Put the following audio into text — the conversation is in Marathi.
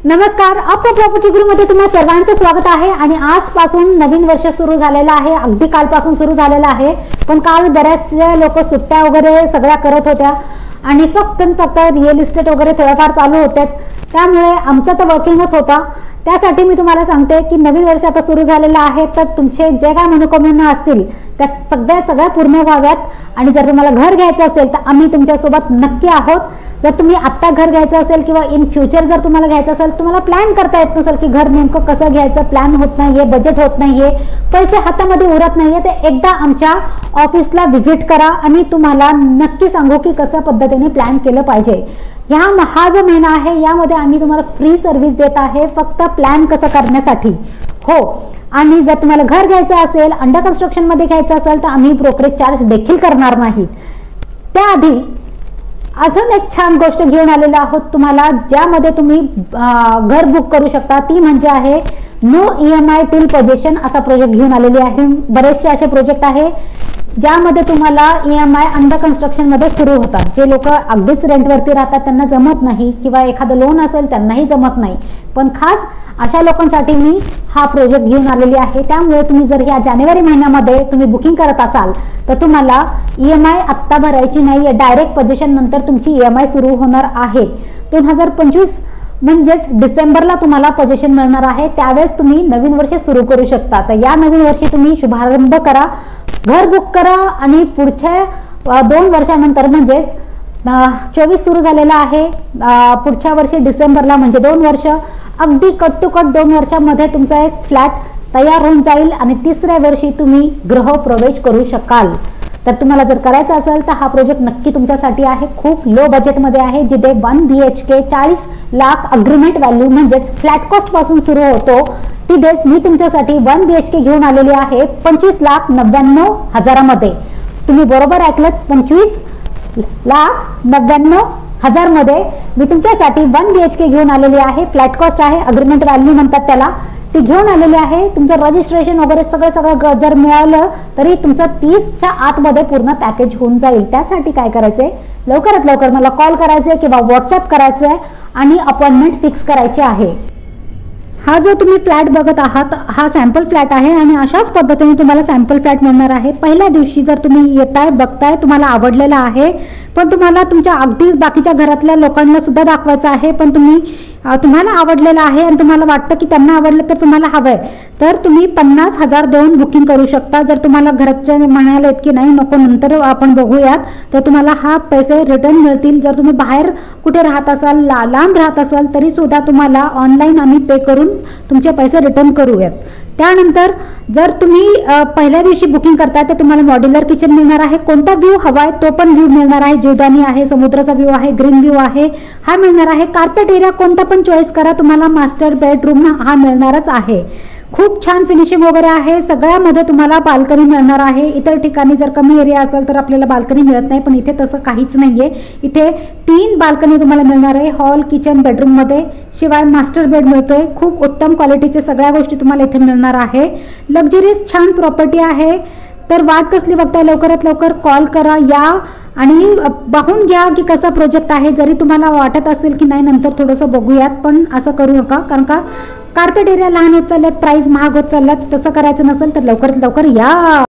नमस्कार, आपल्या प्रॉपर्टी गुरुमध्ये तुम्हा सर्वांचं स्वागत आहे। आणि आजपासून नवीन वर्ष सुरू झालेलं आहे, अगदी कालपासून सुरू झालेलं आहे। पण काल बऱ्याचशा लोक सुट्ट्या वगैरे सगळ्या करत होत्या आणि फक्त रिअल इस्टेट वगैरे थोडंफार चालू होते, त्यामुळे आमचं तर वर्किंगच होता। त्यासाठी मी तुम्हाला सांगते की नवीन वर्ष आता सुरू झालेलं आहे, तर तुमचे जे काय मनोकामना असतील त्या सगळ्या पूर्ण व्हाव्यात। आणि जर तुम्हाला घर घ्यायचं असेल तर आम्ही तुमच्यासोबत नक्की आहोत। जर तुम्ही आत्ता घर घ्यायचं असेल किंवा इन फ्युचर जर तुम्हाला घ्यायचं असेल, तुम्हाला प्लॅन करता येत नसेल की घर नेमकं कसं घ्यायचं, प्लॅन होत नाहीये, बजेट होत नाहीये, पैसे हातामध्ये उरत नाहीये, तर एकदा आमच्या ऑफिसला व्हिजिट करा आणि तुम्हाला नक्की सांगू की कशा पद्धतीने प्लॅन केलं पाहिजे। हा जो महिना आहे यामध्ये आम्ही तुम्हाला फ्री सर्व्हिस देत आहे, फक्त प्लॅन कसं करण्यासाठी। हो, आणि जर तुम्हाला घर घ्यायचं असेल, अंडर कन्स्ट्रक्शन मध्ये घ्यायचं असेल तर आम्ही ब्रोकरेज चार्ज देखील करणार नाही। त्याआधी अजून एक छान गोष्ट घेऊन आलेलो आहोत तुम्हाला, ज्यामध्ये तुम्ही घर बुक करू शकता, ती म्हणजे आहे नो EMI टिल पोजेशन असा प्रोजेक्ट घेऊन आलेली आहे। बरेचसे असे प्रोजेक्ट आहे ज्यामध्ये तुम्हाला EMI अंडर कन्स्ट्रक्शन मध्ये सुरू होतात। जे लोक अगदीच रेंटवरती राहतात त्यांना जमत नाही, किंवा एखादं लोन असेल त्यांनाही जमत नाही, पण खास अशा लोकांसाठी मी हा प्रोजेक्ट घेऊन आलेली आहे। त्यामुळे तुम्ही जर या जानेवारी महिन्यामध्ये तुम्ही बुकिंग करत असाल तर तुम्हाला EMI आत्ता भरायची नाही, डायरेक्ट पोजेशन नंतर तुमची EMI सुरू होणार आहे। 2025 म्हणजेच डिसेंबरला तुम्हाला पोजेशन मिळणार आहे, त्यावेळेस तुम्ही नवीन वर्ष सुरू करू शकता। तर या नवीन वर्षी तुम्ही शुभारंभ करा, घर बुक करा आणि पुढच्या 2 वर्षानंतर म्हणजेच 24 सुरू झालेला आहे, पुढच्या वर्षी डिसेंबरला म्हणजे 2 वर्ष, अगदी कट टू कट 2 वर्षांमध्ये तुमचा एक फ्लॅट तयार होऊन जाईल आणि तिसऱ्या वर्षी तुम्ही गृहप्रवेश करू शकाल। तर तुम्हाला जर करायचं असेल तर हा प्रोजेक्ट नक्की तुमच्यासाठी आहे। खूप लो बजेटमध्ये आहे, जिथे 1 BHK 40 लाख अग्रीमेंट व्हॅल्यू म्हणजेच फ्लॅट कॉस्ट पासून सुरू होतो, तिथेच मी तुमच्यासाठी 1 BHK घेऊन आलेली आहे 25,99,000 तुम्ही बरोबर ऐकलं, 25,99,000 मध्ये मी तुमच्यासाठी 1 BHK घेऊन आलेली आहे। फ्लॅट कॉस्ट आहे, अग्रीमेंट व्हॅल्यू म्हणतात त्याला, ती घेऊन आलेली आहे। तुमचं रजिस्ट्रेशन वगैरे सगळं जर मिळालं तरी तुमचं 30च्या आतमध्ये पूर्ण पॅकेज होऊन जाईल। त्यासाठी काय करायचंय, लवकरात लवकर मला कॉल करायचे किंवा व्हॉट्सअप करायचंय आणि अपॉइंटमेंट फिक्स करायची आहे। हा जो तुम्ही फ्लॅट बघत आहात हा सॅम्पल फ्लॅट आहे आणि अशाच पद्धतीने तुम्हाला सॅम्पल फ्लॅट मिळणार आहे। पहिल्या दिवशी जर तुम्ही येताय बघताय तुम्हाला आवडलेला आहे, पण तुम्हाला तुमच्या अगदीच बाकीच्या घरातल्या लोकांना सुद्धा दाखवायचं आहे, पण तुम्हाला आवडलेलं आहे आणि तुम्हाला वाटतं की त्यांना आवडलं तर तुम्हाला हवंय, तर तुम्ही 50,000 देऊन बुकिंग करू शकता। जर तुम्हाला घरचे म्हणाले की नाही नको नंतर आपण बघूयात, तर तुम्हाला हा पैसे रिटर्न मिळतील। जर तुम्ही बाहेर कुठे राहत असाल, लांब राहत असाल तरी सुद्धा तुम्हाला ऑनलाईन आम्ही पे करून तुमचे पैसे रिटर्न करूयात। त्यानंतर जर तुम्ही पहिल्या दिवशी बुकिंग करताय तर तुम्हाला मॉड्युलर किचन मिळणार आहे, कोणता व्ह्यू हवाय तो पण व्ह्यू मिळणार आहे, जीवदानी आहे, समुद्राचा व्ह्यू आहे, ग्रीन व्ह्यू आहे, हा मिळणार आहे। कार्पेट एरिया कोणता पण चॉईस करा, तुम्हाला मास्टर बेडरूम हा मिळणारच आहे। खूप छान फिनिशिंग वगैरे आहे, सगळ्यामध्ये तुम्हाला बाल्कनी मिळणार आहे। इतर ठिकाणी जर कमी एरिया असेल तर आपल्याला बाल्कनी मिळत नाही, पण इथे तसं काहीच नाहीये। इथे 3 बाल्कनी तुम्हाला मिळणार आहे, हॉल, किचन, बेडरूम मध्ये, शिवाय मास्टर बेड मिळतोय। खूप उत्तम क्वालिटीचे सगळ्या गोष्टी तुम्हाला इथे मिळणार आहे। लक्झरीज छान प्रॉपर्टी आहे, तर वाट कसली बघताय, लवकरात लवकर कॉल करा, या आणि पाहून घ्या की कसा प्रोजेक्ट आहे। जरी तुम्हाला वाटत असेल की नाही नंतर थोडंसं बघूयात, पण असं करू नका, कारण का कार्पेट एरिया लहान होत चालल्यात, प्राइस महाग होत चालल्यात, तसं करायचं नसेल तर लवकरात लवकर या।